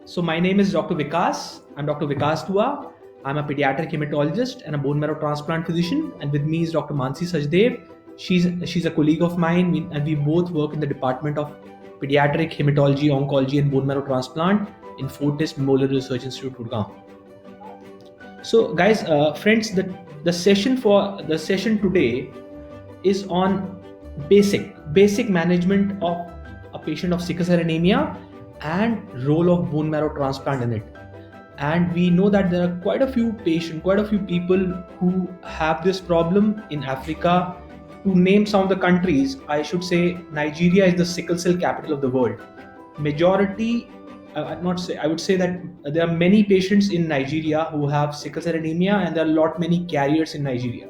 So my name is Dr. Vikas. I'm Dr. Vikas Dua. I'm a pediatric hematologist and a bone marrow transplant physician. And with me is Dr. Mansi Sajdev. She's a colleague of mine, and we both work in the Department of Pediatric Hematology, Oncology, and Bone Marrow Transplant in Fortis Memorial Research Institute, Gurgaon. So, guys, friends, the session today is on basic management of a patient of sickle cell anemia and role of bone marrow transplant in it. And we know that there are quite a few people who have this problem in Africa. To name some of the countries, I should say Nigeria is the sickle cell capital of the world. Majority, I would say that there are many patients in Nigeria who have sickle cell anemia, and there are many carriers in Nigeria.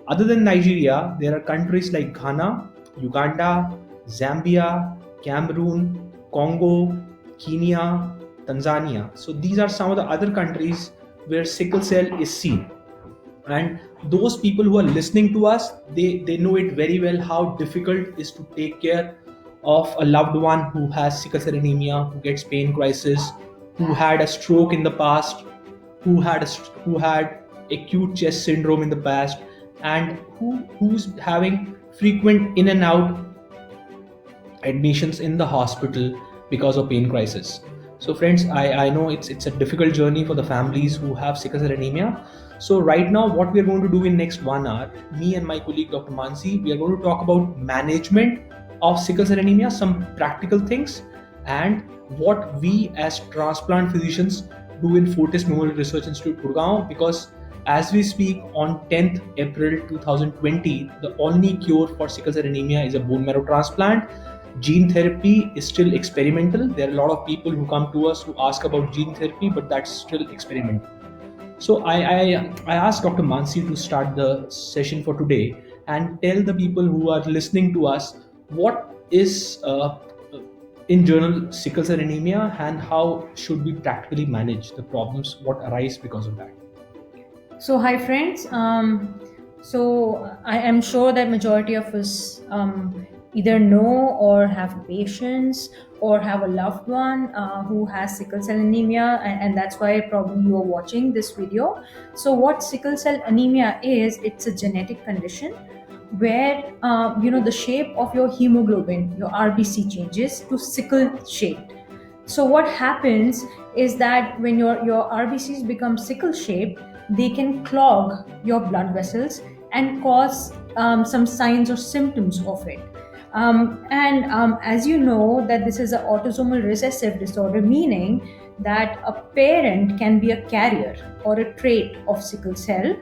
Other than Nigeria, there are countries like Ghana, Uganda, Zambia, Cameroon, Congo, Kenya, Tanzania. So these are some of the other countries where sickle cell is seen. And those people who are listening to us, they know it very well how difficult it is to take care of a loved one who has sickle cell anemia, who gets pain crisis, who had a stroke in the past, who had acute chest syndrome in the past, and who's having frequent in and out admissions in the hospital because of pain crisis. So friends, I know it's a difficult journey for the families who have sickle cell anemia. So right now, what we are going to do in next 1 hour, me and my colleague Dr. Mansi, we are going to talk about management of sickle cell anemia, some practical things, and what we as transplant physicians do in Fortis Memorial Research Institute, Gurgaon, because as we speak on 10th April 2020, the only cure for sickle cell anemia is a bone marrow transplant. Gene therapy is still experimental. There are a lot of people who come to us who ask about gene therapy, but that's still experimental. So I asked Dr. Mansi to start the session for today and tell the people who are listening to us what is in general sickle cell anemia and how should we practically manage the problems what arise because of that. So hi friends. So I am sure that majority of us either know or have patients or have a loved one who has sickle cell anemia, and that's why probably you are watching this video. So what sickle cell anemia is, it's a genetic condition where the shape of your hemoglobin, your RBC, changes to sickle shaped. So what happens is that when your RBCs become sickle shaped, they can clog your blood vessels and cause some signs or symptoms of it. As you know, that this is an autosomal recessive disorder, meaning that a parent can be a carrier or a trait of sickle cell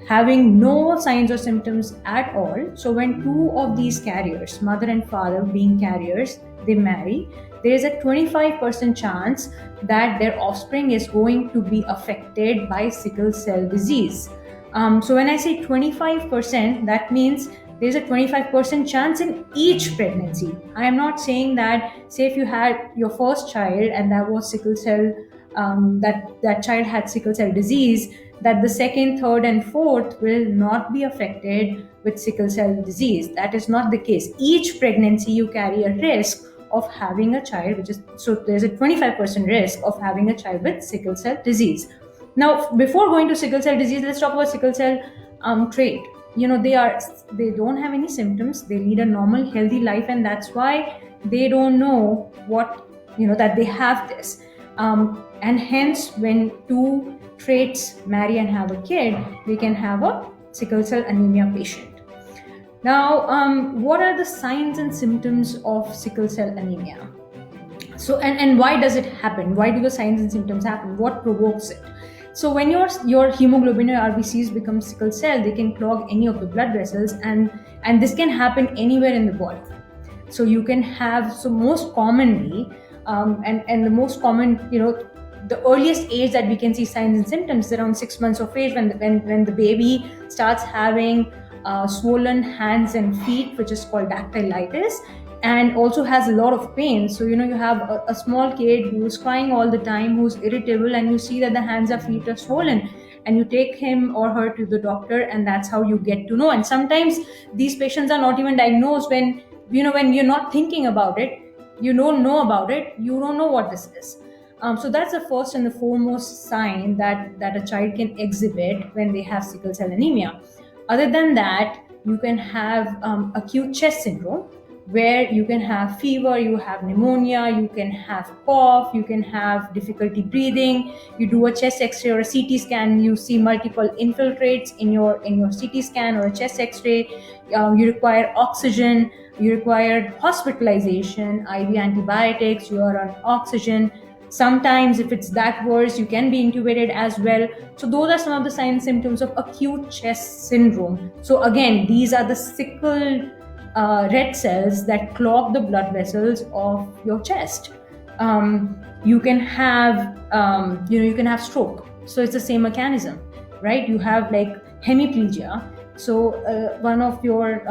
having no signs or symptoms at all. So when two of these carriers, mother and father being carriers, they marry, there is a 25% chance that their offspring is going to be affected by sickle cell disease. So when I say 25%, that means there's a 25% chance in each pregnancy. I am not saying that, say if you had your first child and that was sickle cell, that child had sickle cell disease, that the second, third, and fourth will not be affected with sickle cell disease. That is not the case. Each pregnancy you carry a risk of having a child, so there's a 25% risk of having a child with sickle cell disease. Now, before going to sickle cell disease, let's talk about sickle cell trait. They don't have any symptoms. They lead a normal, healthy life, and that's why they don't know that they have this. And hence, when two traits marry and have a kid, they can have a sickle cell anemia patient. Now, what are the signs and symptoms of sickle cell anemia? So, and why does it happen? Why do the signs and symptoms happen? What provokes it? So when your hemoglobin or RBCs become sickle cell, they can clog any of the blood vessels, and this can happen anywhere in the body. So you can have, so most commonly, and the most common, the earliest age that we can see signs and symptoms is around 6 months of age, when the baby starts having swollen hands and feet, which is called dactylitis, and also has a lot of pain. So you have a small kid who's crying all the time, who's irritable, and you see that the hands or feet are swollen, and you take him or her to the doctor, and that's how you get to know. And sometimes these patients are not even diagnosed when you're not thinking about it, you don't know about it, you don't know what this is. So that's the first and the foremost sign that a child can exhibit when they have sickle cell anemia. Other than that, you can have acute chest syndrome, where you can have fever, you have pneumonia, you can have cough, you can have difficulty breathing. You do a chest X-ray or a CT scan, you see multiple infiltrates in your CT scan or a chest X-ray. You require oxygen, you require hospitalization, IV antibiotics, you are on oxygen. Sometimes, if it's that worse, you can be intubated as well. So those are some of the signs and symptoms of acute chest syndrome. So again, these are the sickle red cells that clog the blood vessels of your chest. You can have you can have stroke. So it's the same mechanism, right? You have like hemiplegia. So one of your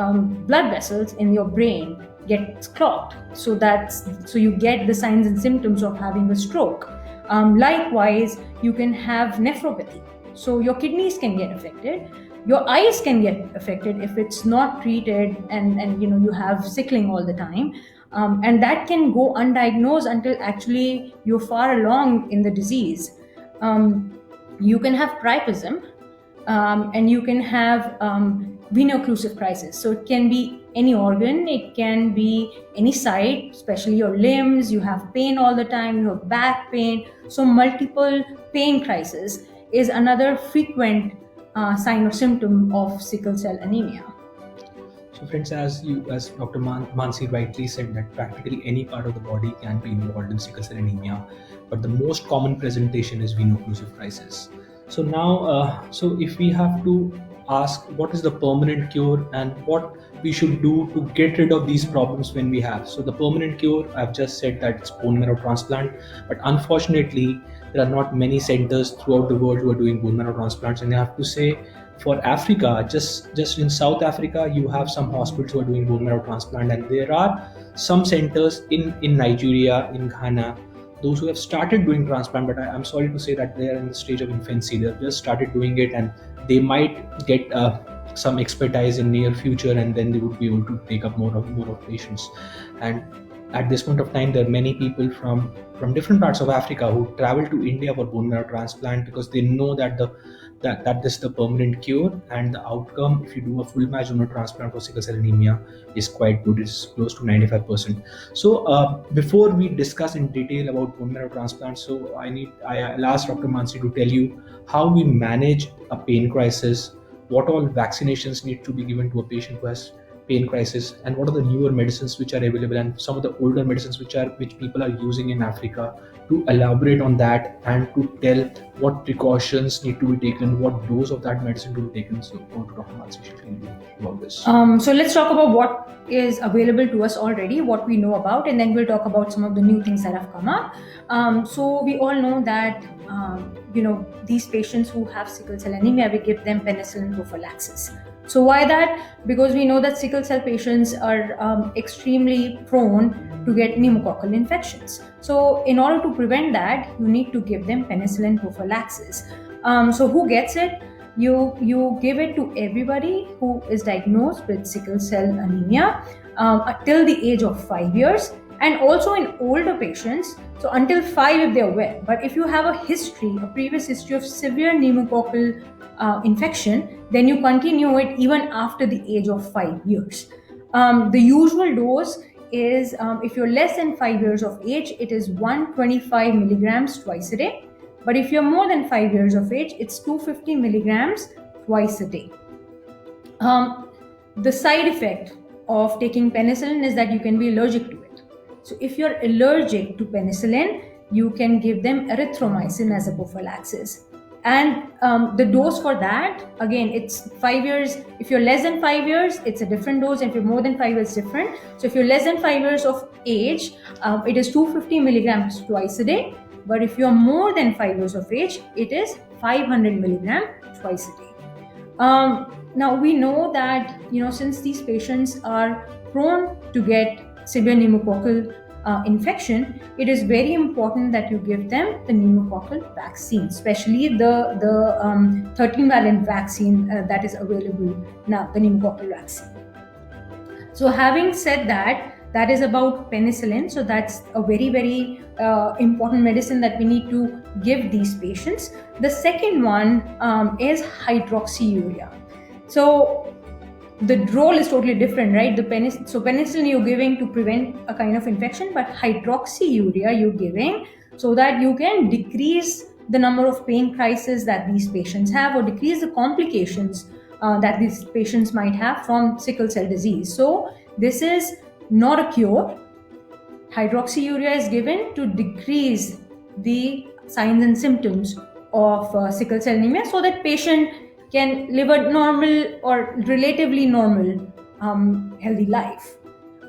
blood vessels in your brain gets clogged. So you get the signs and symptoms of having a stroke. Likewise, you can have nephropathy. So your kidneys can get affected. Your eyes can get affected if it's not treated, and you have sickling all the time. And that can go undiagnosed until actually you're far along in the disease. You can have priapism, and you can have veno-occlusive crisis. So it can be any organ, it can be any site, especially your limbs. You have pain all the time, you have back pain. So multiple pain crisis is another frequent sign or symptom of sickle cell anemia. So friends, as Dr. Mansi rightly said, that practically any part of the body can be involved in sickle cell anemia, but the most common presentation is veno-occlusive crisis. So now, so if we have to ask what is the permanent cure and what we should do to get rid of these problems when we have. So the permanent cure, I've just said that it's bone marrow transplant, but unfortunately there are not many centers throughout the world who are doing bone marrow transplants. And I have to say, for Africa, just in South Africa, you have some hospitals who are doing bone marrow transplant, and there are some centers in Nigeria, in Ghana, those who have started doing transplant, but I'm sorry to say that they are in the stage of infancy. They've just started doing it, and they might get some expertise in near future, and then they would be able to take up more of patients. And at this point of time, there are many people from different parts of Africa who travel to India for bone marrow transplant because they know that that this is the permanent cure, and the outcome if you do a full match donor transplant for sickle cell anemia is quite good. It's close to 95%. So before we discuss in detail about bone marrow transplant, so I'll ask Dr. Mansi to tell you how we manage a pain crisis, what all vaccinations need to be given to a patient who has pain crisis, and what are the newer medicines which are available, and some of the older medicines which people are using in Africa, to elaborate on that and to tell what precautions need to be taken, what dose of that medicine to be taken. So Dr. Mansi should tell you about this. So let's talk about what is available to us already, what we know about, and then we'll talk about some of the new things that have come up. So we all know that these patients who have sickle cell anemia, we give them penicillin prophylaxis. So why that? Because we know that sickle cell patients are extremely prone to get pneumococcal infections. So in order to prevent that, you need to give them penicillin prophylaxis. So who gets it? You give it to everybody who is diagnosed with sickle cell anemia till the age of 5 years, and also in older patients, so until 5 if they're well. But if you have a previous history of severe pneumococcal infection, then you continue it even after the age of 5 years. The usual dose is, if you're less than 5 years of age, it is 125 milligrams twice a day. But if you're more than 5 years of age, it's 250 milligrams twice a day. The side effect of taking penicillin is that you can be allergic to it. So if you're allergic to penicillin, you can give them erythromycin as a prophylaxis. And the dose for that, again, it's 5 years. If you're less than 5 years, it's a different dose. And if you're more than 5 years, different. So if you're less than 5 years of age, it is 250 milligrams twice a day. But if you're more than 5 years of age, it is 500 milligrams twice a day. Now we know that, since these patients are prone to get severe pneumococcal infection, it is very important that you give them the pneumococcal vaccine, especially the 13-valent vaccine that is available now, the pneumococcal vaccine. So having said that, that is about penicillin. So that's a very, very important medicine that we need to give these patients. The second one is hydroxyurea. So the role is totally different, right? So penicillin you're giving to prevent a kind of infection, but hydroxyurea you're giving so that you can decrease the number of pain crises that these patients have, or decrease the complications that these patients might have from sickle cell disease. So this is not a cure. Hydroxyurea is given to decrease the signs and symptoms of sickle cell anemia so that patient can live a normal or relatively normal healthy life.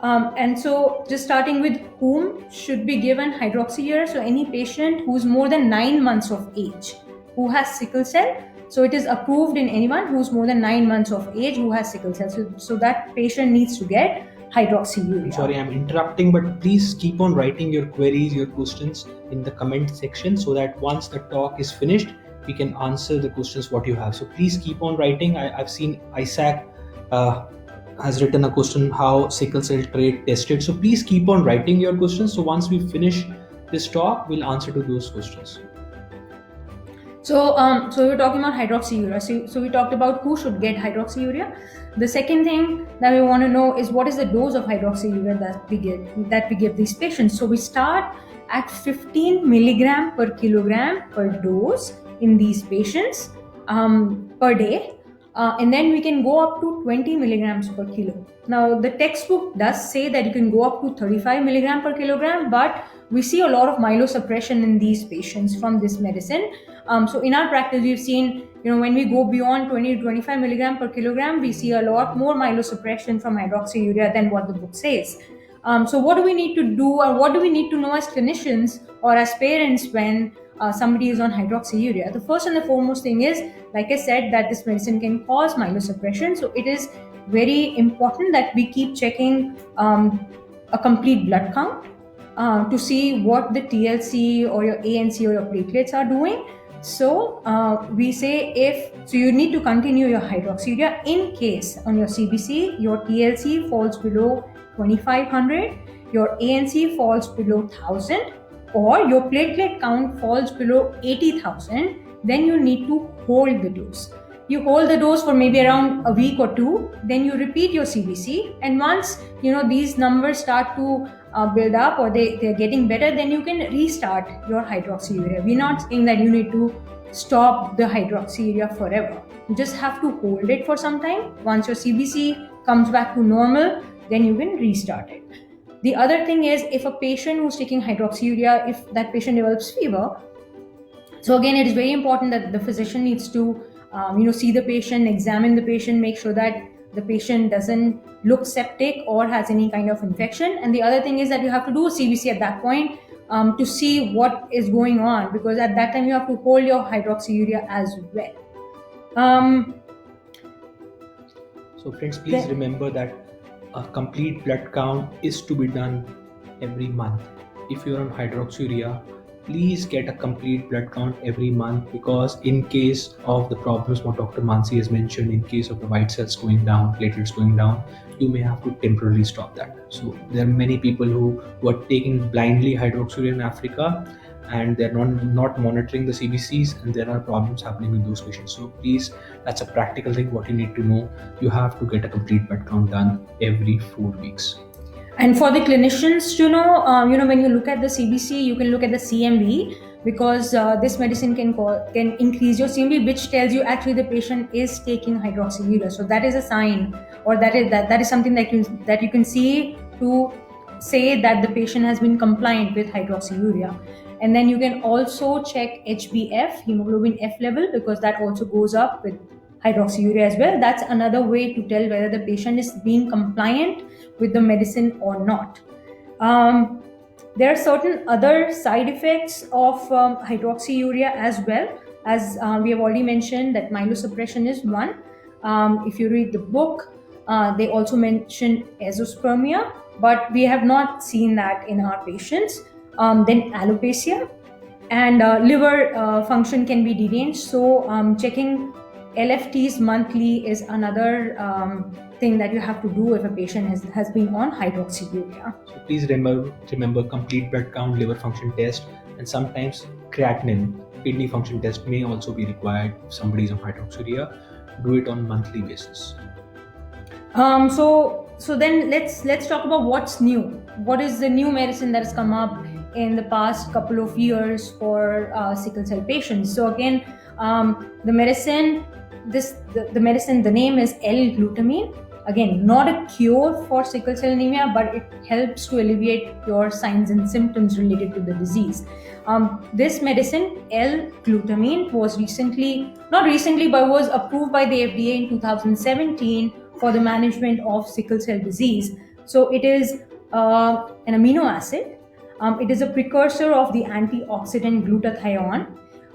And so just starting with whom should be given hydroxyurea. So any patient who's more than 9 months of age who has sickle cell. So it is approved in anyone who's more than 9 months of age who has sickle cell. So that patient needs to get hydroxyurea. Sorry, I'm interrupting, but please keep on writing your queries, your questions in the comment section so that once the talk is finished, we can answer the questions what you have. So please keep on writing. I've seen Isaac has written a question, how sickle cell trait tested. So please keep on writing your questions. So once we finish this talk, we'll answer to those questions. So we're talking about hydroxyurea. So we talked about who should get hydroxyurea. The second thing that we want to know is what is the dose of hydroxyurea that we give these patients. So we start at 15 milligram per kilogram per dose in these patients per day. And then we can go up to 20 milligrams per kilo. Now the textbook does say that you can go up to 35 milligram per kilogram, but we see a lot of myelosuppression in these patients from this medicine. So in our practice, we've seen, when we go beyond 20 to 25 milligram per kilogram, we see a lot more myelosuppression from hydroxyurea than what the book says. So what do we need to do, or what do we need to know as clinicians or as parents when somebody is on hydroxyurea? The first and the foremost thing is, like I said, that this medicine can cause myelosuppression. So it is very important that we keep checking a complete blood count to see what the TLC or your ANC or your platelets are doing. So we say so you need to continue your hydroxyurea in case on your CBC your TLC falls below 2500, your ANC falls below 1000, or your platelet count falls below 80,000, then you need to hold the dose. You hold the dose for maybe around a week or two, then you repeat your CBC, and once these numbers start to build up or they're getting better, then you can restart your hydroxyurea. We're not saying that you need to stop the hydroxyurea forever. You just have to hold it for some time. Once your CBC comes back to normal, then you can restart it. The other thing is, if a patient who's taking hydroxyurea, if that patient develops fever, so again, it is very important that the physician needs to see the patient, examine the patient, make sure that the patient doesn't look septic or has any kind of infection. And the other thing is that you have to do a CBC at that point to see what is going on, because at that time you have to hold your hydroxyurea as well. So friends, please remember that a complete blood count is to be done every month. If you're on hydroxyurea, please get a complete blood count every month, because in case of the problems what Dr. Mansi has mentioned, in case of the white cells going down, platelets going down, you may have to temporarily stop that. So there are many people who are taking blindly hydroxyurea in Africa, and they're not monitoring the CBCs, and there are problems happening with those patients. So please, that's a practical thing what you need to know. You have to get a complete blood count done every 4 weeks. And for the clinicians to know, when you look at the CBC, you can look at the CMV, because this medicine can increase your CMV, which tells you actually the patient is taking hydroxyurea. So that is a sign, or that is something that you can see to say that the patient has been compliant with hydroxyurea. And then you can also check HbF, hemoglobin F level, because that also goes up with hydroxyurea as well. That's another way to tell whether the patient is being compliant with the medicine or not. There are certain other side effects of hydroxyurea as well, as we have already mentioned that myelosuppression is one. If you read the book, they also mention azoospermia, but we have not seen that in our patients. Then alopecia and liver function can be deranged. So checking LFTs monthly is another thing that you have to do if a patient has been on hydroxyurea. So please remember complete blood count, liver function test, and sometimes creatinine, kidney function test may also be required if somebody is on hydroxyurea. Do it on monthly basis. So then let's talk about what's new. What is the new medicine that has come up in the past couple of years for sickle cell patients? So again, the medicine, the medicine, the name is L-glutamine. Again, not a cure for sickle cell anemia, but it helps to alleviate your signs and symptoms related to the disease. This medicine, L-glutamine, was not recently, but was approved by the FDA in 2017 for the management of sickle cell disease. So it is an amino acid. It is a precursor of the antioxidant glutathione,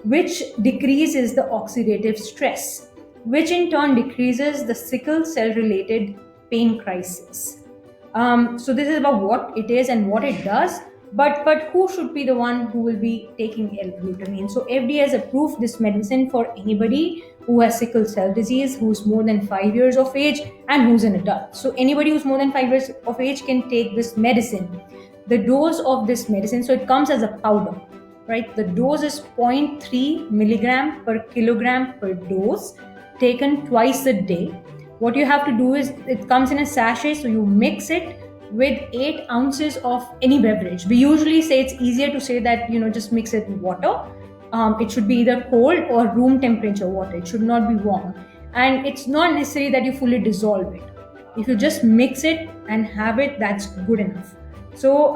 which decreases the oxidative stress, which in turn decreases the sickle cell related pain crisis. So this is about what it is and what it does. But who should be the one who will be taking L-glutamine? So FDA has approved this medicine for anybody who has sickle cell disease, who's more than 5 years of age, and who's an adult. So anybody who's more than 5 years of age can take this medicine. The dose of this medicine, so it comes as a powder, right? The dose is 0.3 milligram per kilogram per dose, taken twice a day. What you have to do is, it comes in a sachet, so you mix it with 8 ounces of any beverage. We usually say it's easier to say that, just mix it with water. It should be either cold or room temperature water. It should not be warm. And it's not necessary that you fully dissolve it. If you just mix it and have it, that's good enough. So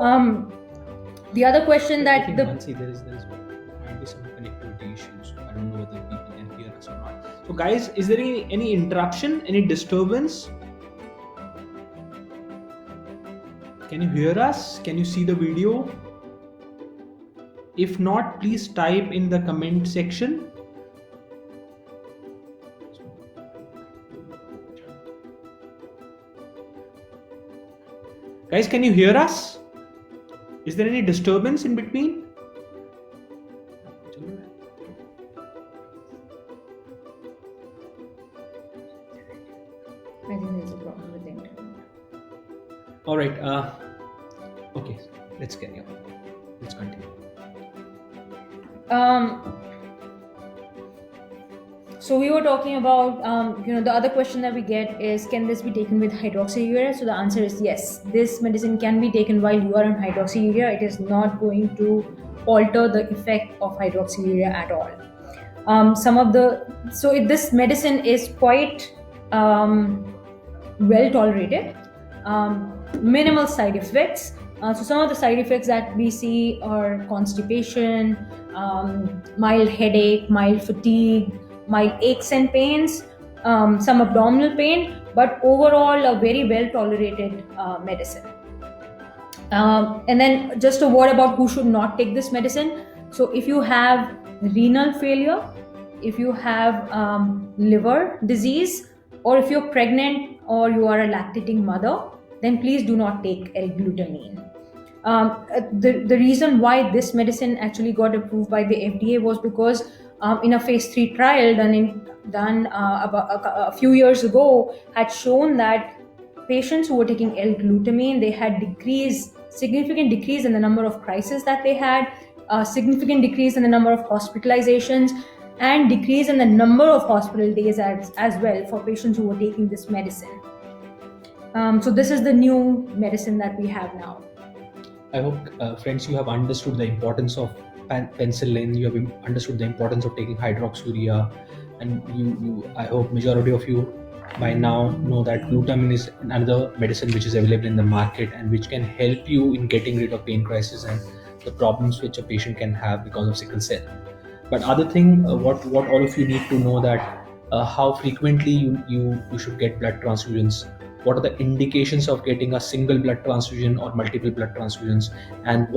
the other question that Nancy, there might be some connectivity issues. I don't know whether people can hear us or not. So guys, is there any interruption, any disturbance? Can you hear us? Can you see the video? If not, please type in the comment section. Guys, can you hear us? Is there any disturbance in between? I think there's a problem with the internet. All right. Okay. Let's carry on. Let's continue. So we were talking about, the other question that we get is, can this be taken with hydroxyurea? So the answer is yes. This medicine can be taken while you are on hydroxyurea. It is not going to alter the effect of hydroxyurea at all. This medicine is quite well tolerated. Minimal side effects. So some of the side effects that we see are constipation, mild headache, mild fatigue, mild aches and pains, some abdominal pain, but overall a very well tolerated medicine. And then just a word about who should not take this medicine. So if you have renal failure, if you have liver disease, or if you're pregnant or you are a lactating mother, then please do not take L-glutamine. The reason why this medicine actually got approved by the FDA was because in a phase 3 trial done about a few years ago had shown that patients who were taking L-glutamine, they had significant decrease in the number of crises that they had, significant decrease in the number of hospitalizations, and decrease in the number of hospital days as well for patients who were taking this medicine. So this is the new medicine that we have now. I hope, friends, you have understood the importance of penicillin. You have understood the importance of taking hydroxyurea, and I hope majority of you by now know that glutamine is another medicine which is available in the market and which can help you in getting rid of pain crisis and the problems which a patient can have because of sickle cell. But other thing, what all of you need to know that how frequently you should get blood transfusions. What are the indications of getting a single blood transfusion or multiple blood transfusions, and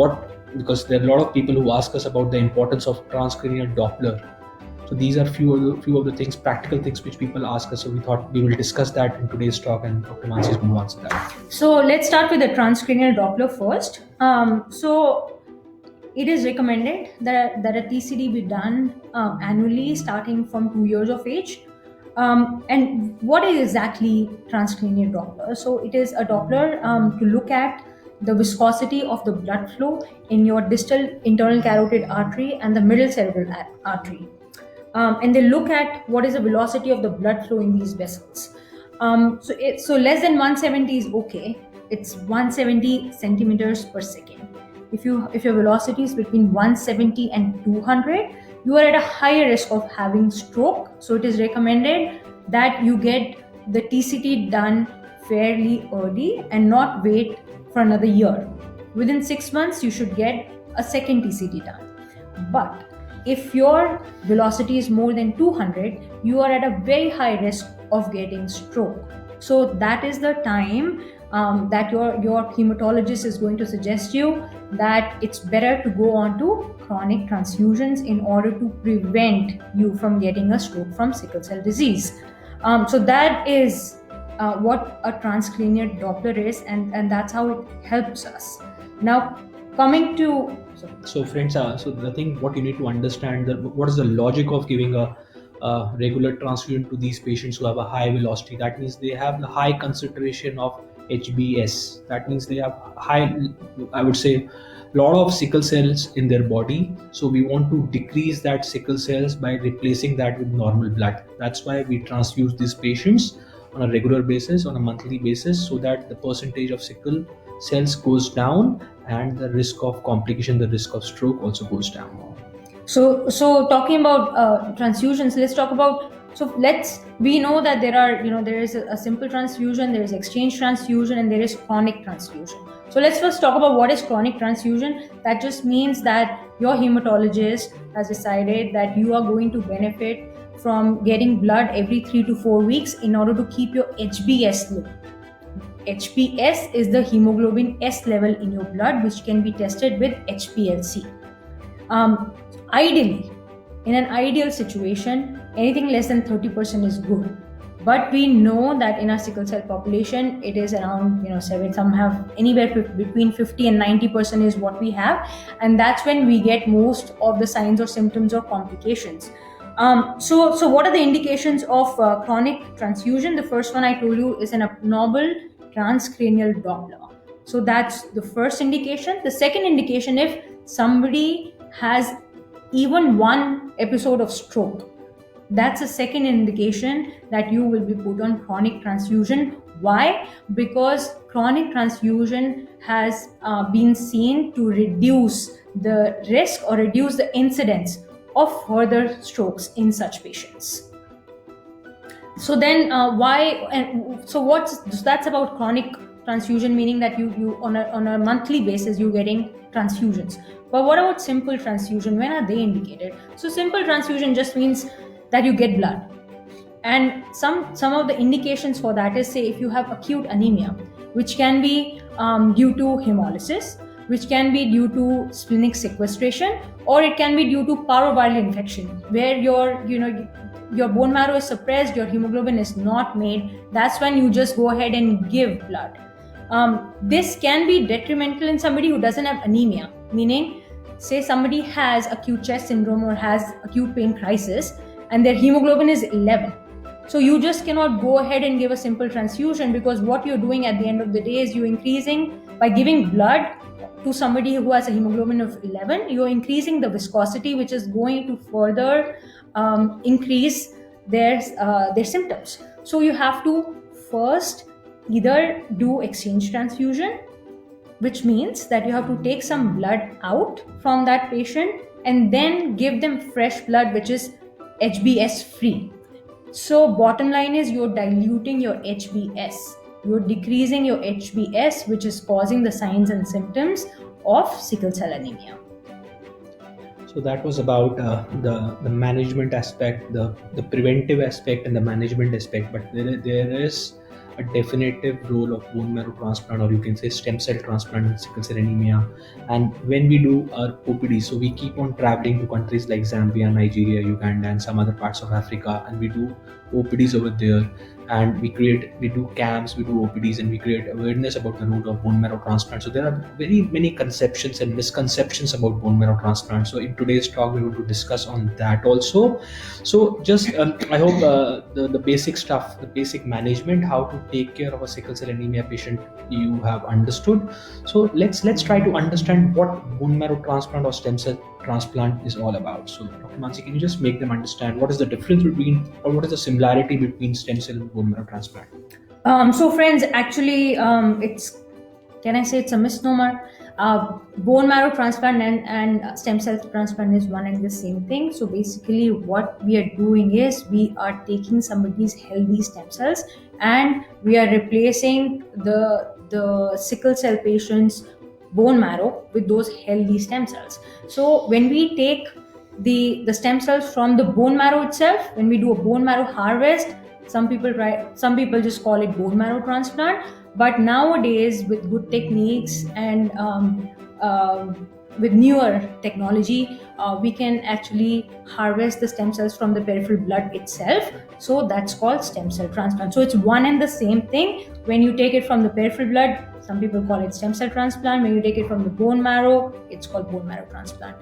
because there are a lot of people who ask us about the importance of transcranial Doppler. So these are few of the things, practical things which people ask us. So we thought we will discuss that in today's talk, and Dr. Mansi is going to answer that. So let's start with the transcranial Doppler first. So it is recommended that a TCD be done annually starting from 2 years of age. And what is exactly transcranial Doppler? So it is a Doppler to look at the viscosity of the blood flow in your distal internal carotid artery and the middle cerebral artery. And they look at what is the velocity of the blood flow in these vessels. So less than 170 is okay. It's 170 centimeters per second. If your velocity is between 170 and 200, you are at a higher risk of having stroke. So it is recommended that you get the TCT done fairly early and not wait for another year. Within 6 months, you should get a second TCT done. But if your velocity is more than 200, you are at a very high risk of getting stroke. So that is the time that your hematologist is going to suggest you that it's better to go on to chronic transfusions in order to prevent you from getting a stroke from sickle cell disease. So that is what a transcranial Doppler is, and that's how it helps us. Now, coming to So friends, so the thing what you need to understand that what is the logic of giving a regular transfusion to these patients who have a high velocity. That means they have the high concentration of HBS. That means they have high, I would say, lot of sickle cells in their body. So we want to decrease that sickle cells by replacing that with normal blood. That's why we transfuse these patients on a regular basis, on a monthly basis, so that the percentage of sickle cells goes down and the risk of complication, the risk of stroke also goes down. So talking about transfusions, let's talk about. We know that there is a simple transfusion, there is exchange transfusion, and there is chronic transfusion. So let's first talk about what is chronic transfusion. That just means that your hematologist has decided that you are going to benefit from getting blood every 3 to 4 weeks in order to keep your HBS low. HBS is the hemoglobin S level in your blood, which can be tested with HPLC. Ideally, in an ideal situation, anything less than 30% is good. But we know that in our sickle cell population, it is around 7. Some have anywhere between 50 and 90% is what we have, and that's when we get most of the signs or symptoms or complications. So what are the indications of chronic transfusion? The first one I told you is an abnormal transcranial Doppler. So that's the first indication. The second indication, if somebody has even one episode of stroke, that's a second indication that you will be put on chronic transfusion. Why? Because chronic transfusion has been seen to reduce the risk or reduce the incidence of further strokes in such patients. So then that's about chronic transfusion, meaning that you on a monthly basis you're getting transfusions. But what about simple transfusion? When are they indicated? So simple transfusion just means that you get blood, and some of the indications for that is, say, if you have acute anemia, which can be due to hemolysis, which can be due to splenic sequestration, or it can be due to parvoviral infection, where your bone marrow is suppressed, your hemoglobin is not made. That's when you just go ahead and give blood. This can be detrimental in somebody who doesn't have anemia, meaning, say somebody has acute chest syndrome or has acute pain crisis and their hemoglobin is 11. So you just cannot go ahead and give a simple transfusion, because what you're doing at the end of the day is you're increasing, by giving blood to somebody who has a hemoglobin of 11, you're increasing the viscosity, which is going to further increase their symptoms. So you have to first either do exchange transfusion, which means that you have to take some blood out from that patient and then give them fresh blood, which is HBS free. So bottom line is you're diluting your HBS. You're decreasing your HBS, which is causing the signs and symptoms of sickle cell anemia. So that was about the management aspect, the preventive aspect and the management aspect. But there is a definitive role of bone marrow transplant, or you can say stem cell transplant in sickle cell anemia. And when we do our OPD, so we keep on traveling to countries like Zambia, Nigeria, Uganda, and some other parts of Africa, and we do OPDs over there. and we do camps, we do OPDs, and we create awareness about the role of bone marrow transplant. So there are very many conceptions and misconceptions about bone marrow transplant. So in today's talk, we're going to discuss on that also. So just I hope the basic stuff, the basic management, how to take care of a sickle cell anemia patient, you have understood. So let's try to understand what bone marrow transplant or stem cell transplant is all about. So Dr. Mansi, can you just make them understand what is the difference between, or what is the similarity between stem cell and bone marrow transplant? So friends, actually, can I say it's a misnomer? Bone marrow transplant and stem cell transplant is one and the same thing. So basically, what we are doing is we are taking somebody's healthy stem cells and we are replacing the sickle cell patient's bone marrow with those healthy stem cells. So when we take the stem cells from the bone marrow itself, when we do a bone marrow harvest, some people just call it bone marrow transplant. But nowadays, with good techniques and with newer technology, we can actually harvest the stem cells from the peripheral blood itself. So that's called stem cell transplant. So it's one and the same thing. When you take it from the peripheral blood, some people call it stem cell transplant. When you take it from the bone marrow, it's called bone marrow transplant.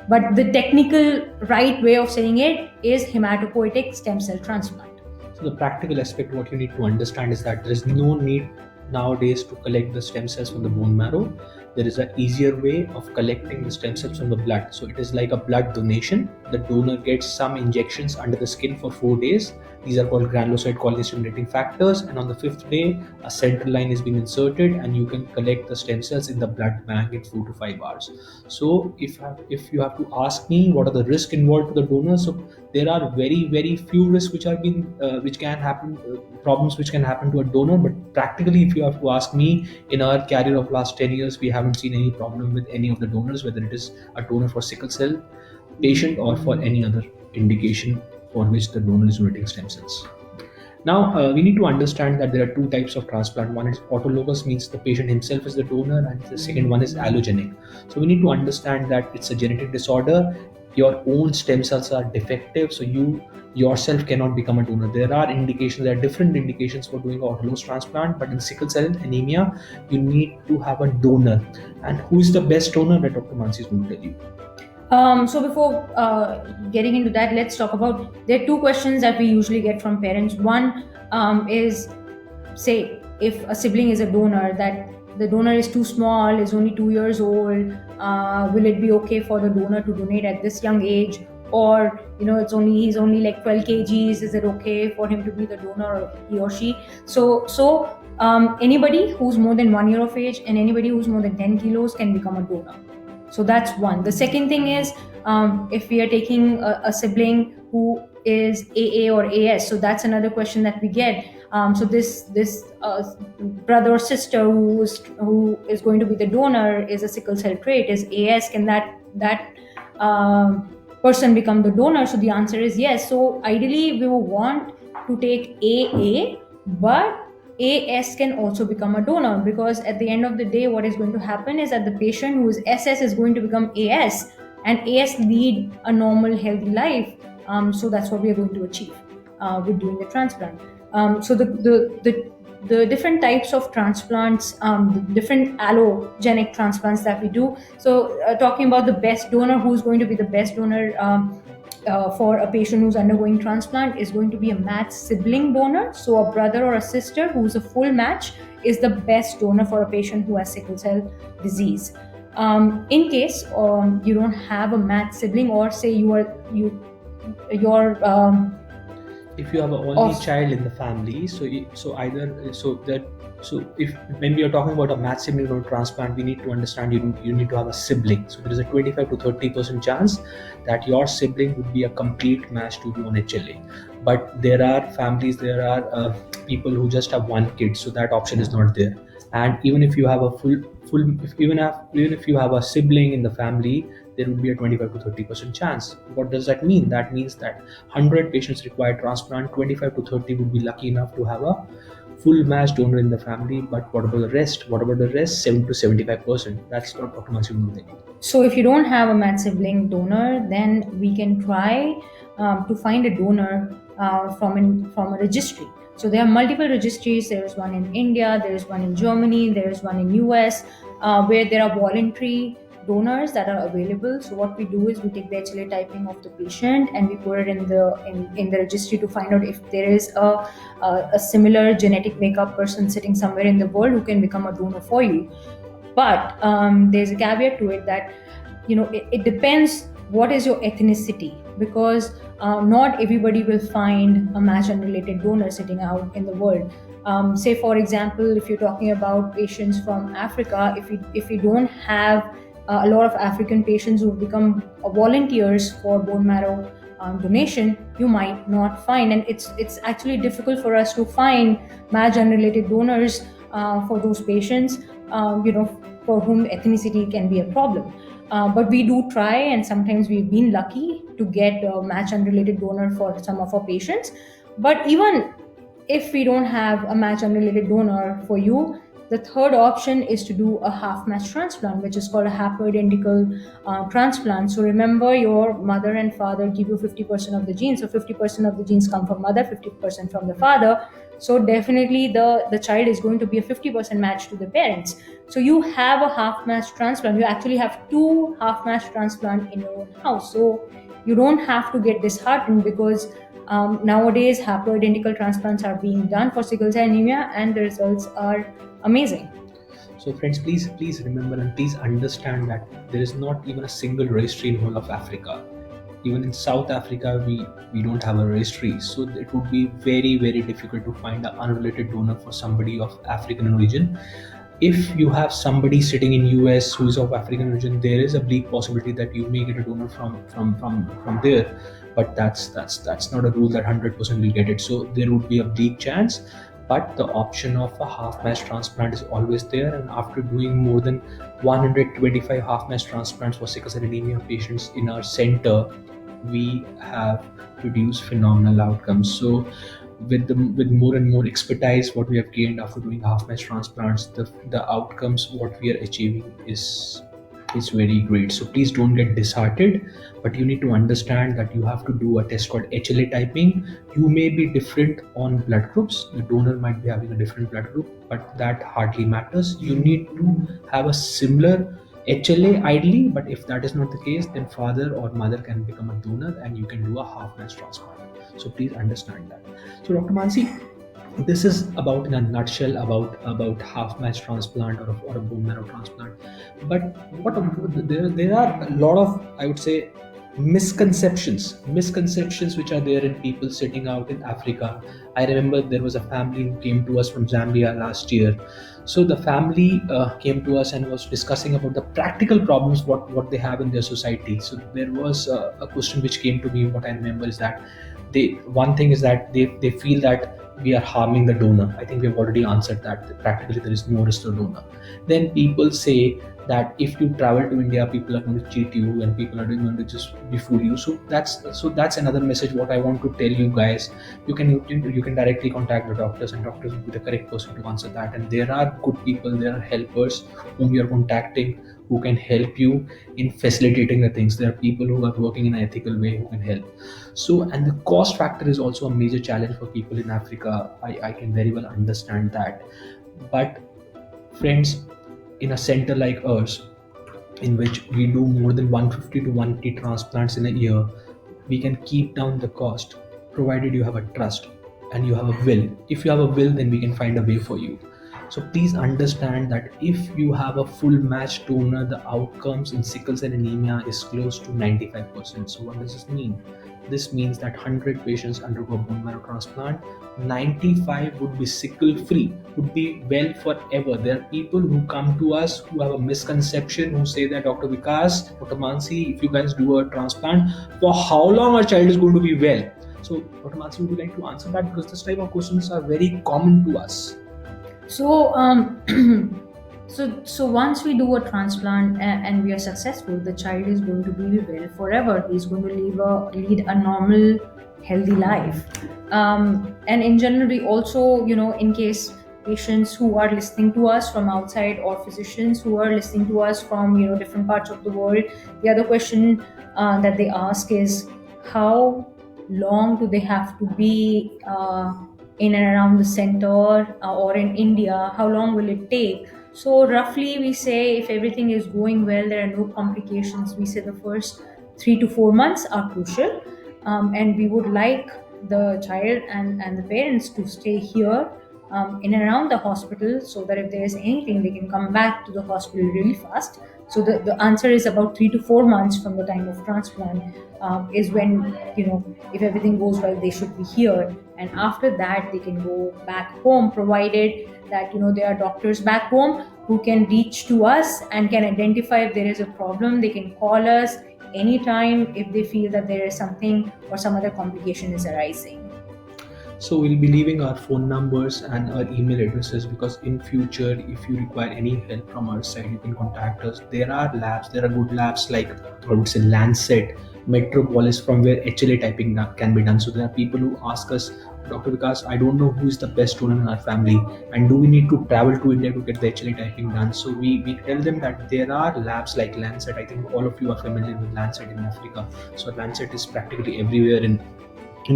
But the technical right way of saying it is hematopoietic stem cell transplant. So the practical aspect, what you need to understand is that there is no need nowadays to collect the stem cells from the bone marrow. There is an easier way of collecting the stem cells from the blood. So it is like a blood donation. The donor gets some injections under the skin for 4 days. These are called granulocyte colony stimulating factors, and on the 5th day a central line is being inserted and you can collect the stem cells in the blood bank in 4 to 5 hours. So if you have to ask me what are the risks involved to the donor, so there are very few risks which can happen, problems which can happen to a donor. But practically, if you have to ask me, in our career of last 10 years, we haven't seen any problem with any of the donors, whether it is a donor for sickle cell patient or for any other indication for which the donor is donating stem cells. Now, we need to understand that there are two types of transplant. One is autologous, means the patient himself is the donor, and the second one is allogenic. So we need to understand that it's a genetic disorder. Your own stem cells are defective, so you yourself cannot become a donor. There are different indications for doing autologous transplant, but in sickle cell anemia, you need to have a donor. And who is the best donor? That Dr. Mansi is going to tell you. So before getting into that, let's talk about, there are two questions that we usually get from parents. One is, say, if a sibling is a donor, that the donor is too small, is only 2 years old, will it be okay for the donor to donate at this young age? Or, he's only like 12 kgs, is it okay for him to be the donor, or he or she? So anybody who's more than 1 year of age and anybody who's more than 10 kilos can become a donor. So that's one. The second thing is, if we are taking a sibling who is AA or AS, so that's another question that we get. So this brother or sister who is going to be the donor is a sickle cell trait, is AS. Can that person become the donor? So the answer is yes. So ideally, we will want to take AA, but AS can also become a donor, because at the end of the day, what is going to happen is that the patient who is SS is going to become AS, and AS lead a normal, healthy life. So that's what we are going to achieve with doing the transplant. So the different types of transplants, the different allogenic transplants that we do. So talking about the best donor, who's going to be the best donor for a patient who's undergoing transplant, is going to be a matched sibling donor. So a brother or a sister who's a full match is the best donor for a patient who has sickle cell disease. In case you don't have a matched sibling, or say if you have an only child in the family, so if when we are talking about a matched sibling transplant, we need to understand you need to have a sibling. So there is a 25 to 30% chance that your sibling would be a complete match to you on HLA. But there are families, there are people who just have one kid, so that option is not there. And even if you have a even if you have a sibling in the family, there will be a 25 to 30% chance. What does that mean? That means that 100 patients require transplant, 25 to 30 would be lucky enough to have a full match donor in the family. But what about the rest? 7 to 75%? That's what Dr. Mansi will tell you. So if you don't have a matched sibling donor, then we can try to find a donor from a registry. So there are multiple registries. There is one in India, there is one in Germany, there is one in US, where there are voluntary donors that are available. So what we do is we take the HLA typing of the patient and we put it in the registry to find out if there is a similar genetic makeup person sitting somewhere in the world who can become a donor for you. But there's a caveat to it that it depends what is your ethnicity, because not everybody will find a match unrelated donor sitting out in the world. Say for example, if you're talking about patients from Africa, if we don't have a lot of African patients who become volunteers for bone marrow donation, you might not find, and it's actually difficult for us to find match unrelated donors for those patients, for whom ethnicity can be a problem. But we do try, and sometimes we've been lucky to get a match unrelated donor for some of our patients. But even if we don't have a match unrelated donor for you, the third option is to do a half match transplant, which is called a haploidentical transplant. So remember, your mother and father give you 50% of the genes. So 50% of the genes come from mother, 50% from the father. So definitely the child is going to be a 50% match to the parents. So you have a half match transplant. You actually have two half match transplant in your own house. So you don't have to get disheartened, because nowadays haploidentical transplants are being done for sickle cell anemia and the results are amazing. So friends, please remember and please understand that there is not even a single registry in whole of Africa. Even in South Africa, we don't have a registry. So it would be very difficult to find an unrelated donor for somebody of African origin. If you have somebody sitting in US who is of African origin, there is a bleak possibility that you may get a donor from there. But that's not a rule that 100% will get it. So there would be a bleak chance. But the option of a half match transplant is always there, and after doing more than 125 half match transplants for sickle cell anemia patients in our center, we have produced phenomenal outcomes. So with more and more expertise what we have gained after doing half match transplants, the outcomes what we are achieving is very great. So please don't get disheartened, but you need to understand that you have to do a test called HLA typing. You may be different on blood groups, the donor might be having a different blood group, but that hardly matters. You need to have a similar HLA ideally, but if that is not the case, then father or mother can become a donor and you can do a half match transplant. So please understand that. So Dr. Mansi, this is about in a nutshell about half match transplant or a bone marrow transplant. But there are a lot of, I would say, misconceptions which are there in people sitting out in Africa. I remember there was a family who came to us from Zambia last year. So the family came to us and was discussing about the practical problems what they have in their society. So there was a question which came to me. What I remember is that one thing is that they feel that we are harming the donor. I think we have already answered that. Practically, there is no risk to donor. Then people say that if you travel to India, people are going to cheat you and people are going to just befool you. So that's another message. What I want to tell you guys, you can directly contact the doctors, and doctors will be the correct person to answer that. And there are good people, there are helpers whom you are contacting who can help you in facilitating the things. There are people who are working in an ethical way who can help. So, and the cost factor is also a major challenge for people in Africa. I can very well understand that. But friends, in a center like ours, in which we do more than 150 to 180 transplants in a year, we can keep down the cost provided you have a trust and you have a will. If you have a will, then we can find a way for you. So please understand that if you have a full match donor, the outcomes in sickle cell anemia is close to 95%. So what does this mean? This means that 100 patients undergo bone marrow transplant, 95 would be sickle free, would be well forever. There are people who come to us who have a misconception, who say that Dr. Vikas, Dr. Mansi, if you guys do a transplant, for how long our child is going to be well? So Dr. Mansi, would you like to answer that? Because this type of questions are very common to us. So so once we do a transplant and we are successful, the child is going to be well forever. He's going to lead a normal, healthy life. And in general, we also, in case patients who are listening to us from outside or physicians who are listening to us from different parts of the world, the other question that they ask is, how long do they have to be in and around the center or in India, how long will it take? So roughly we say if everything is going well, there are no complications, we say the first 3 to 4 months are crucial. And we would like the child and the parents to stay here in and around the hospital, so that if there is anything, they can come back to the hospital really fast. So the answer is about 3 to 4 months from the time of transplant is when, if everything goes well, they should be here. And after that, they can go back home, provided that, there are doctors back home who can reach to us and can identify if there is a problem. They can call us anytime if they feel that there is something or some other complication is arising. So we'll be leaving our phone numbers and our email addresses, because in future, if you require any help from our side, you can contact us. There are labs, there are good labs like, I would say, Lancet, Metropolis, from where HLA typing can be done. So there are people who ask us, Dr. Vikas, I don't know who is the best donor in our family, and do we need to travel to India to get the HLA typing done? So we tell them that there are labs like Lancet. I think all of you are familiar with Lancet in Africa. So Lancet is practically everywhere in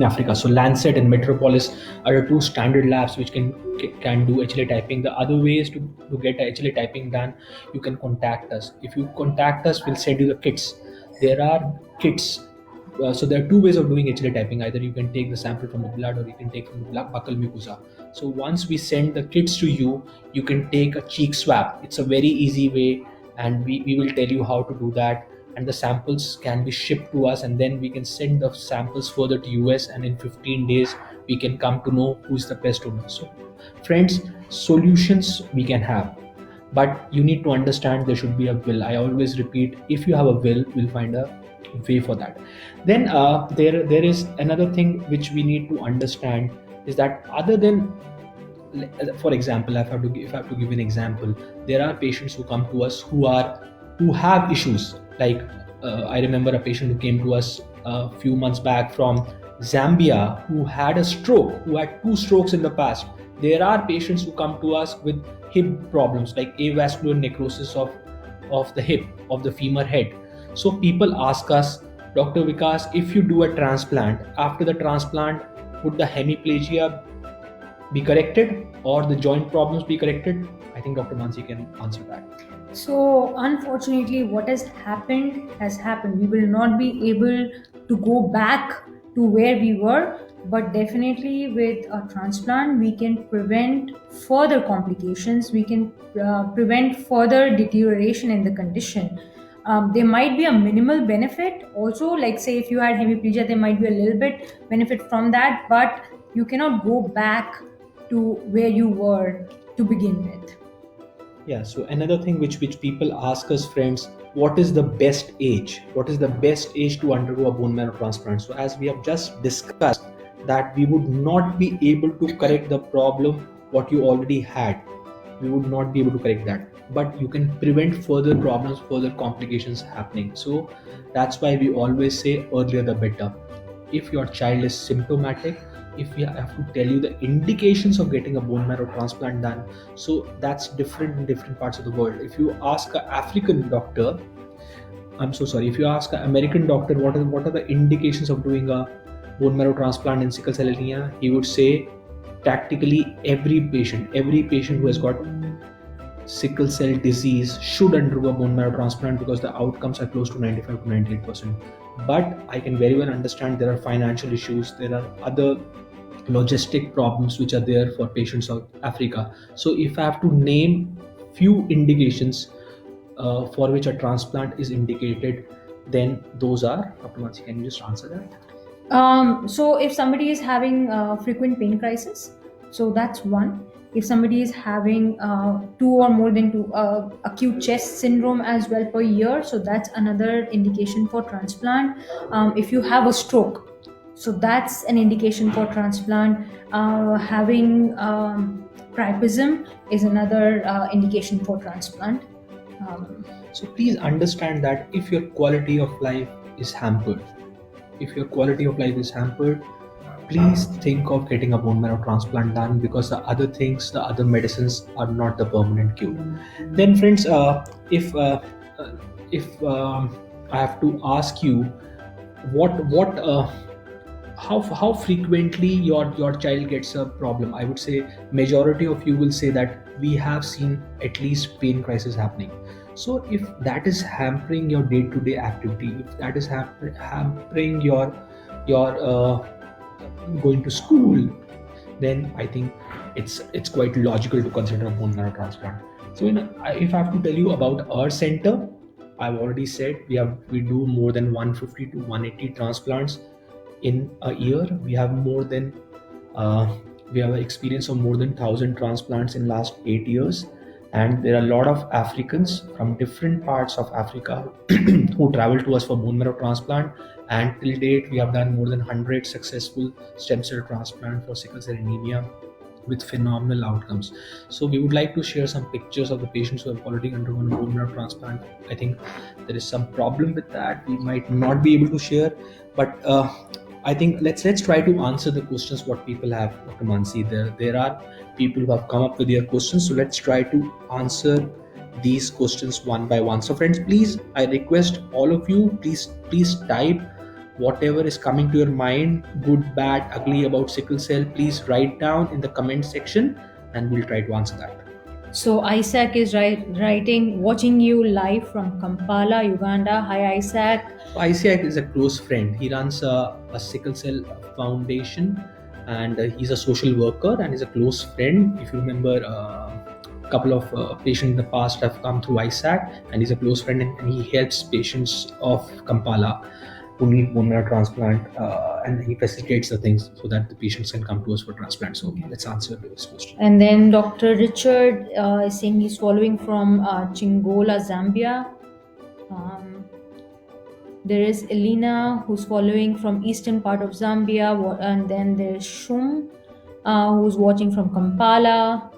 Africa. So Lancet and Metropolis are the two standard labs which can do HLA typing. The other ways to get a HLA typing done, you can contact us. If you contact us, we'll send you the kits. There are kits. So there are two ways of doing HLA typing. Either you can take the sample from the blood, or you can take from the buccal mucosa. So once we send the kits to you, you can take a cheek swab. It's a very easy way, and we will tell you how to do that. And the samples can be shipped to us, and then we can send the samples further to US, and in 15 days we can come to know who's the best donor. So friends, solutions we can have, but you need to understand there should be a will. I always repeat, if you have a will, we'll find a way for that. Then there is another thing which we need to understand, is that other than, for example, if I have to give an example, there are patients who come to us who have issues. Like I remember a patient who came to us a few months back from Zambia, who had a stroke, who had 2 strokes in the past. There are patients who come to us with hip problems, like avascular necrosis of the hip, of the femur head. So people ask us, Dr. Vikas, if you do a transplant, after the transplant, would the hemiplegia be corrected or the joint problems be corrected? I think Dr. Mansi can answer that. So, unfortunately, what has happened has happened. We will not be able to go back to where we were, but definitely with a transplant, we can prevent further complications. We can prevent further deterioration in the condition. There might be a minimal benefit also, like say if you had hemiplegia, there might be a little bit benefit from that, but you cannot go back to where you were to begin with. Yeah, so another thing which people ask us, friends, what is the best age? What is the best age to undergo a bone marrow transplant? So as we have just discussed, that we would not be able to correct the problem what you already had. We would not be able to correct that. But you can prevent further problems, further complications happening. So that's why we always say earlier the better. If your child is symptomatic, if we have to tell you the indications of getting a bone marrow transplant done, so that's different in different parts of the world. If you ask an African doctor, if you ask an American doctor what are the indications of doing a bone marrow transplant in sickle cell anemia, he would say tactically every patient who has got sickle cell disease should undergo a bone marrow transplant, because the outcomes are close to 95 to 98%. But I can very well understand there are financial issues, there are other logistic problems which are there for patients of Africa. So if I have to name few indications for which a transplant is indicated, then those are, Dr. Mansi, can you just answer that? So if somebody is having frequent pain crisis, so that's one. If somebody is having 2 or more than 2 acute chest syndrome as well per year, so that's another indication for transplant. If you have a stroke, so that's an indication for transplant. Having priapism is another indication for transplant. So please understand that if your quality of life is hampered, please think of getting a bone marrow transplant done, because the other things, the other medicines are not the permanent cure. Then friends, if I have to ask you, how frequently your child gets a problem. I would say majority of you will say that we have seen at least pain crisis happening. So if that is hampering your day-to-day activity, if that is hampering your going to school, then I think it's quite logical to consider a bone marrow transplant. So if I have to tell you about our center, I've already said we do more than 150 to 180 transplants in a year. Uh, we have an experience of more than 1,000 transplants in last 8 years, and there are a lot of Africans from different parts of Africa who travel to us for bone marrow transplant. And till date, we have done more than 100 successful stem cell transplant for sickle cell anemia with phenomenal outcomes. So we would like to share some pictures of the patients who have already undergone bone marrow transplant. I think there is some problem with that. We might not be able to share, but I think let's try to answer the questions what people have, Dr. Mansi. There are people who have come up with their questions, so let's try to answer these questions one by one. So friends, please, I request all of you, please type whatever is coming to your mind, good, bad, ugly about sickle cell. Please write down in the comment section, and we'll try to answer that. So Isaac is writing, watching you live from Kampala, Uganda. Hi, Isaac. Isaac is a close friend. He runs a sickle cell foundation, and he's a social worker and is a close friend. If you remember, a couple of patients in the past have come through Isaac, and he's a close friend, and he helps patients of Kampala who need bone marrow transplant, and he facilitates the things so that the patients can come to us for transplant. So let's answer this question. And then Dr. Richard is saying he's following from Chingola, Zambia. There is Elena who's following from eastern part of Zambia, and then there's Shum who's watching from Kampala.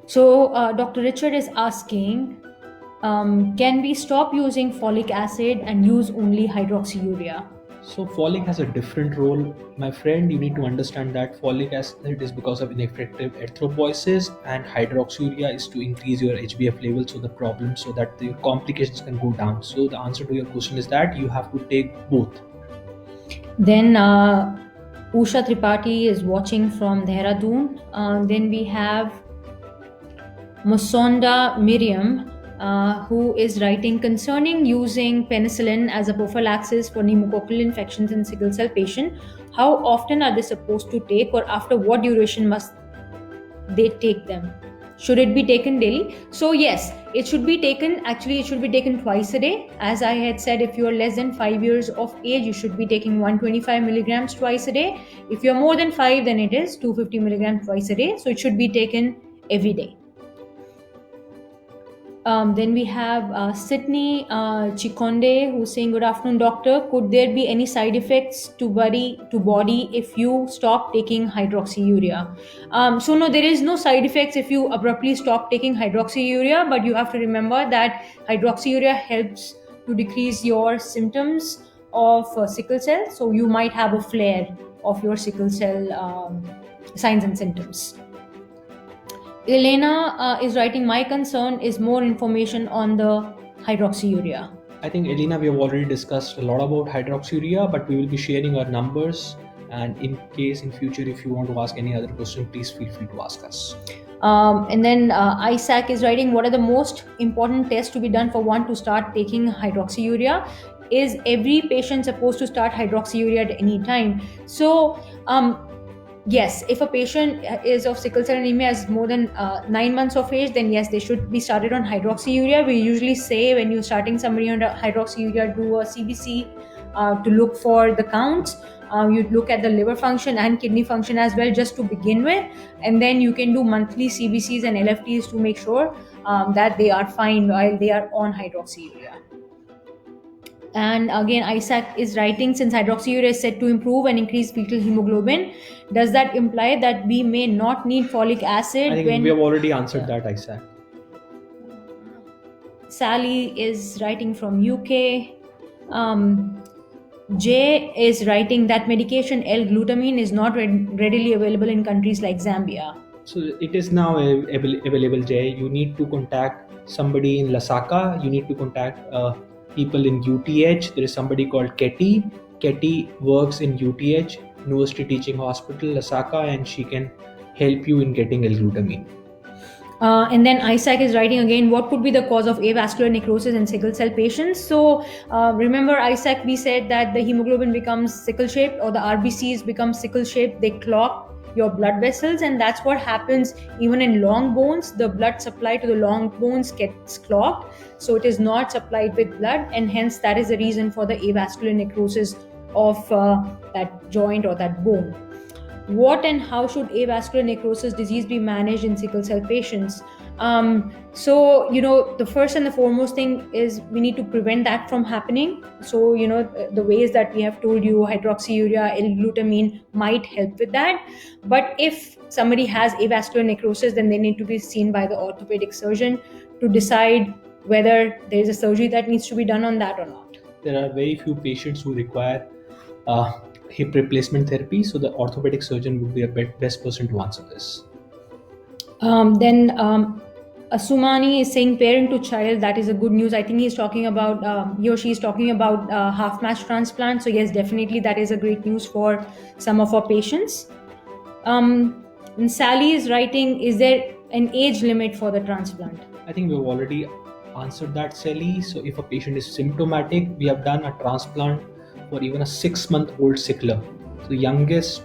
So Dr. Richard is asking, can we stop using folic acid and use only hydroxyurea? So folic has a different role, my friend. You need to understand that folic acid is because of ineffective erythropoiesis, and hydroxyurea is to increase your HbF level, so that the complications can go down. So the answer to your question is that you have to take both. Then Usha Tripathi is watching from Dehradun. Then we have Musonda Miriam, who is writing concerning using penicillin as a prophylaxis for pneumococcal infections in sickle cell patient. How often are they supposed to take, or after what duration must they take them? Should it be taken daily? So yes, it should be taken. Actually, it should be taken twice a day. As I had said, if you are less than 5 years of age, you should be taking 125 milligrams twice a day. If you're more than 5, then it is 250 milligrams twice a day. So it should be taken every day. Then we have Sydney Chikonde, who's saying, good afternoon, doctor. Could there be any side effects to body if you stop taking hydroxyurea? So no, there is no side effects if you abruptly stop taking hydroxyurea, but you have to remember that hydroxyurea helps to decrease your symptoms of sickle cell. So you might have a flare of your sickle cell signs and symptoms. Elena is writing, my concern is more information on the hydroxyurea. I think, Elena, we have already discussed a lot about hydroxyurea, but we will be sharing our numbers. And in case in future, if you want to ask any other question, please feel free to ask us. And then Isaac is writing, what are the most important tests to be done for one to start taking hydroxyurea? Is every patient supposed to start hydroxyurea at any time? So, yes, if a patient is of sickle cell anemia is more than 9 months of age, then yes, they should be started on hydroxyurea. We usually say when you're starting somebody on hydroxyurea, do a CBC to look for the counts. You look at the liver function and kidney function as well, just to begin with, and then you can do monthly CBCs and LFTs to make sure that they are fine while they are on hydroxyurea. And again, Isaac is writing, since hydroxyurea is said to improve and increase fetal hemoglobin, does that imply that we may not need folic acid? I think we have already answered that, Isaac. Sally is writing from UK. Jay is writing that medication L-glutamine is not readily available in countries like Zambia. So it is now available, Jay. You need to contact somebody in Lasaka. You need to contact people in UTH. There is somebody called Ketty. Ketty works in UTH, University Teaching Hospital, Lasaka, and she can help you in getting L-glutamine. And then Isaac is writing again, what could be the cause of avascular necrosis in sickle cell patients? So remember, Isaac, we said that the hemoglobin becomes sickle shaped, or the RBCs become sickle shaped. They clog your blood vessels, and that's what happens even in long bones. The blood supply to the long bones gets clogged, so it is not supplied with blood, and hence that is the reason for the avascular necrosis of that joint or that bone. What and how should avascular necrosis disease be managed in sickle cell patients? So, the first and the foremost thing is we need to prevent that from happening. So, the ways that we have told you, hydroxyurea, L-glutamine might help with that. But if somebody has avascular necrosis, then they need to be seen by the orthopedic surgeon to decide whether there is a surgery that needs to be done on that or not. There are very few patients who require hip replacement therapy, so the orthopedic surgeon would be a best person to answer this. Then Asumani is saying parent to child, that is a good news. I think he's talking about, he or she is talking about half match transplant. So yes, definitely that is a great news for some of our patients. And Sally is writing, is there an age limit for the transplant? I think we've already answered that, Sally. So if a patient is symptomatic, we have done a transplant for even a 6-month-old sickler. So the youngest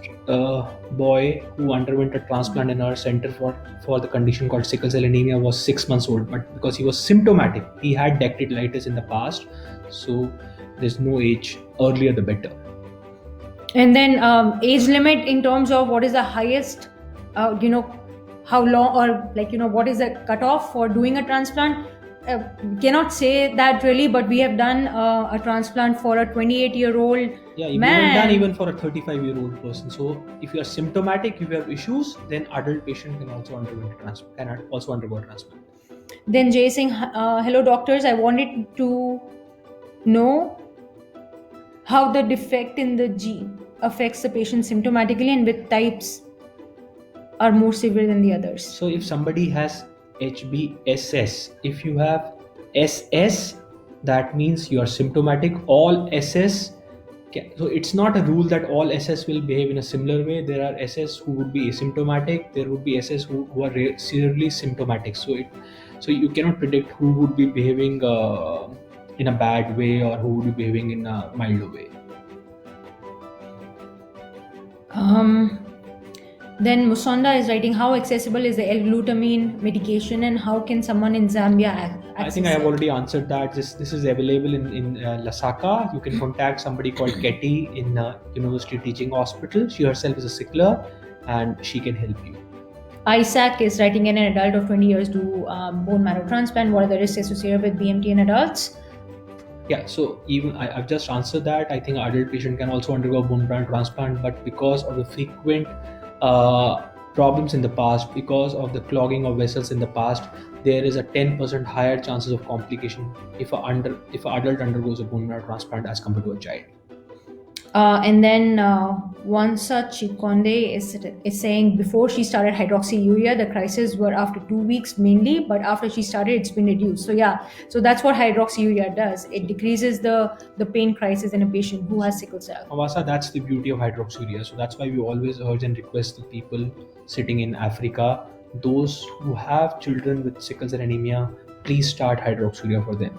boy who underwent a transplant in our center for the condition called sickle cell anemia was 6 months old, but because he was symptomatic, he had dactylitis in the past, so there's no age, earlier the better. And then age limit in terms of what is the highest, how long, or what is the cutoff for doing a transplant? Cannot say that really, but we have done a transplant for a 28-year-old man. Done even for a 35-year-old person. So if you are symptomatic, if you have issues, then adult patient can also undergo a transplant. Then Jay saying, hello doctors, I wanted to know how the defect in the gene affects the patient symptomatically and which types are more severe than the others. So if somebody has HBSS, if you have SS, that means you are symptomatic. All SS, so it's not a rule that all SS will behave in a similar way. There are SS who would be asymptomatic, there would be SS who are severely symptomatic. So you cannot predict who would be behaving in a bad way or who would be behaving in a milder way. Then Musonda is writing, how accessible is the L-glutamine medication and how can someone in Zambia access I think I have already answered that. This is available in Lasaka. You can contact somebody called Ketty in University Teaching Hospital. She herself is a sickler and she can help you. Isaac is writing, in an adult of 20 years do bone marrow transplant. What are the risks associated with BMT in adults? Yeah, so even I've just answered that. I think an adult patient can also undergo bone marrow transplant, but because of the frequent problems in the past, because of the clogging of vessels in the past, there is a 10% higher chances of complication if an adult undergoes a bone marrow transplant as compared to a child. And then Wansa Chikonde is saying, before she started hydroxyurea, the crises were after 2 weeks mainly, but after she started, it's been reduced. So yeah, so that's what hydroxyurea does. It decreases the pain crisis in a patient who has sickle cell. Awasa, that's the beauty of hydroxyurea. So that's why we always urge and request the people sitting in Africa, those who have children with sickle cell anemia, please start hydroxyurea for them.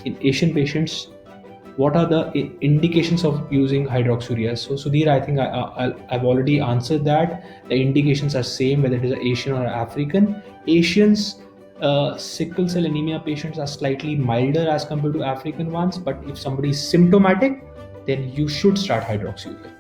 In Asian patients, what are the indications of using hydroxyurea? So Sudhir, I think I've already answered that. The indications are same whether it is Asian or African. Asians, sickle cell anemia patients are slightly milder as compared to African ones, but if somebody is symptomatic, then you should start hydroxyurea.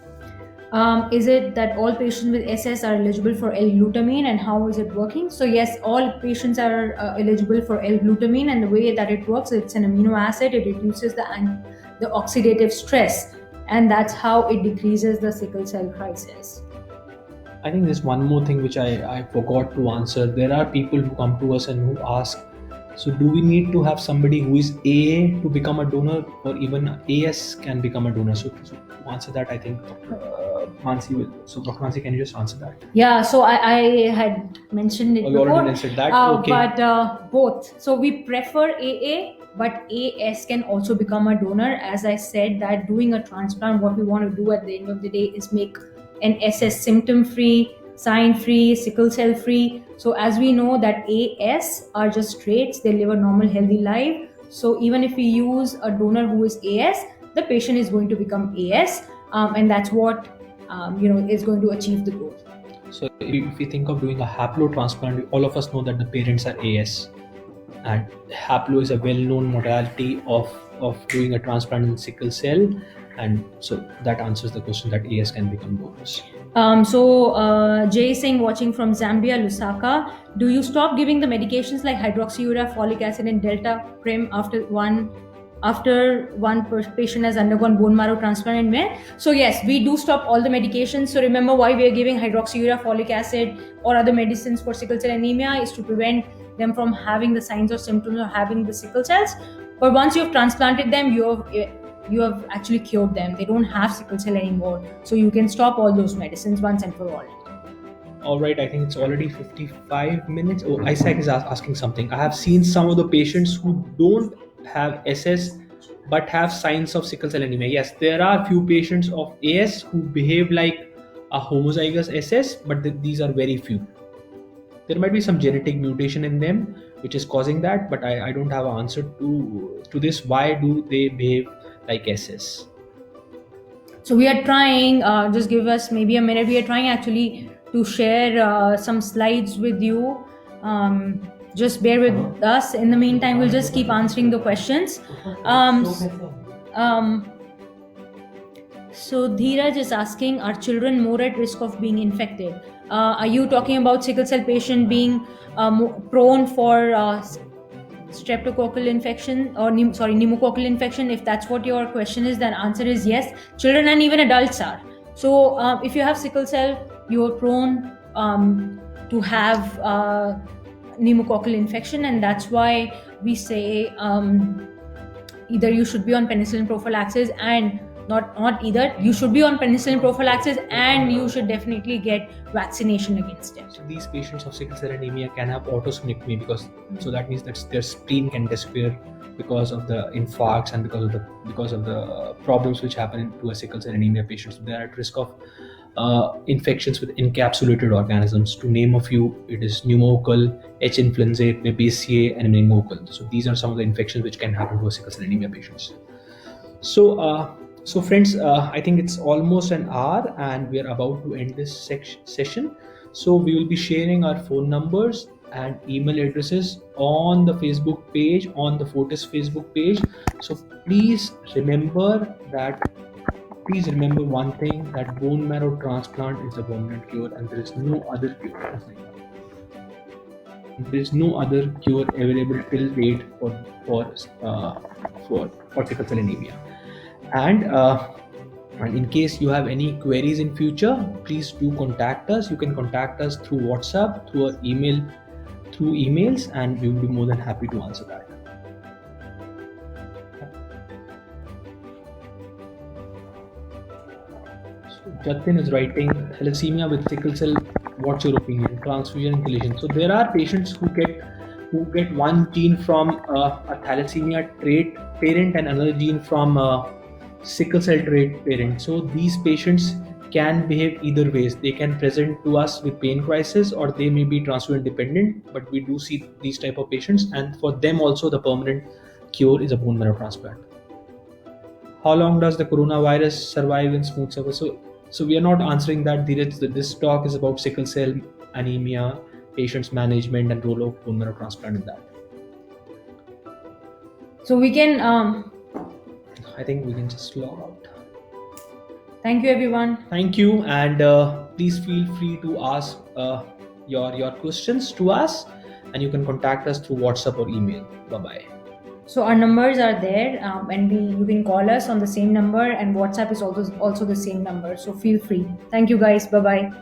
Is it that all patients with SS are eligible for L-glutamine, and how is it working? So yes, all patients are eligible for L-glutamine, and the way that it works, it's an amino acid. It reduces the oxidative stress, and that's how it decreases the sickle cell crisis. I think there's one more thing which I forgot to answer. There are people who come to us and who ask, So do we need to have somebody who is AA to become a donor, or even AS can become a donor? So to answer that, I think Dr. Mansi will. So Dr. Mansi, can you just answer that? Yeah, so I had mentioned it Oh, you before. already mentioned that. Okay. But both. So we prefer AA, but AS can also become a donor. As I said, that doing a transplant, what we want to do at the end of the day is make an SS symptom-free, sign-free, sickle cell-free. So as we know that AS are just traits, they live a normal, healthy life. So even if we use a donor who is AS, the patient is going to become AS, and that's what is going to achieve the goal. So if we think of doing a haplo transplant, all of us know that the parents are AS, and haplo is a well-known modality of doing a transplant in sickle cell, and so that answers the question that AS can become donors. Jay Singh watching from Zambia, Lusaka, do you stop giving the medications like hydroxyurea, folic acid, and delta prim after one patient has undergone bone marrow transplant in men? So yes, we do stop all the medications. So remember why we are giving hydroxyurea, folic acid, or other medicines for sickle cell anemia is to prevent them from having the signs or symptoms of having the sickle cells. But once you have transplanted them, you have actually cured them. They don't have sickle cell anymore. So you can stop all those medicines once and for all. All right, I think it's already 55 minutes. Oh, Isaac is asking something. I have seen some of the patients who don't have SS but have signs of sickle cell anemia. Yes, there are few patients of AS who behave like a homozygous SS, but these are very few. There might be some genetic mutation in them which is causing that, but I don't have an answer to this. Why do they behave like SS? So we are trying, just give us maybe a minute. We are trying actually to share some slides with you. Just bear with us. In the meantime, we'll just keep answering the questions. So Dheeraj is asking, are children more at risk of being infected? Are you talking about sickle cell patient being prone for streptococcal infection or pneumococcal infection? If that's what your question is, then answer is yes. Children and even adults are. So if you have sickle cell, you are prone to have pneumococcal infection, and that's why we say either you should be on penicillin prophylaxis and not either. You should be on penicillin prophylaxis and you should definitely get vaccination against it. So these patients of sickle cell anemia can have autosplenectomy so that means that their spleen can disappear because of the infarcts and because of the problems which happen to a sickle cell anemia patient. So they are at risk of infections with encapsulated organisms. To name a few, it is pneumococcal, H. influenzae, Babesia, and meningococcal. So these are some of the infections which can happen to a sickle cell anemia patients. So friends, I think it's almost an hour and we are about to end this session. So we will be sharing our phone numbers and email addresses on the Facebook page, on the Fortis Facebook page. So please remember one thing, that bone marrow transplant is a permanent cure and there is no other cure. There is no other cure available till date for sickle cell anemia. And in case you have any queries in future, please do contact us. You can contact us through WhatsApp, through emails, and we will be more than happy to answer that. So Jatin is writing, thalassemia with sickle cell, what's your opinion? Transfusion and chelation. So there are patients who get one gene from a thalassemia trait parent and another gene from sickle cell trait parent. So these patients can behave either ways. They can present to us with pain crisis or they may be transfusion dependent, but we do see these type of patients, and for them also the permanent cure is a bone marrow transplant. How long does the coronavirus survive in smooth surface? So we are not answering that. This talk is about sickle cell anemia, patients management and role of bone marrow transplant in that. So we can I think we can just log out. Thank you, everyone. Thank you, and please feel free to ask your questions to us, and you can contact us through WhatsApp or email. Bye bye. So our numbers are there, and you can call us on the same number, and WhatsApp is also the same number. So feel free. Thank you, guys. Bye bye.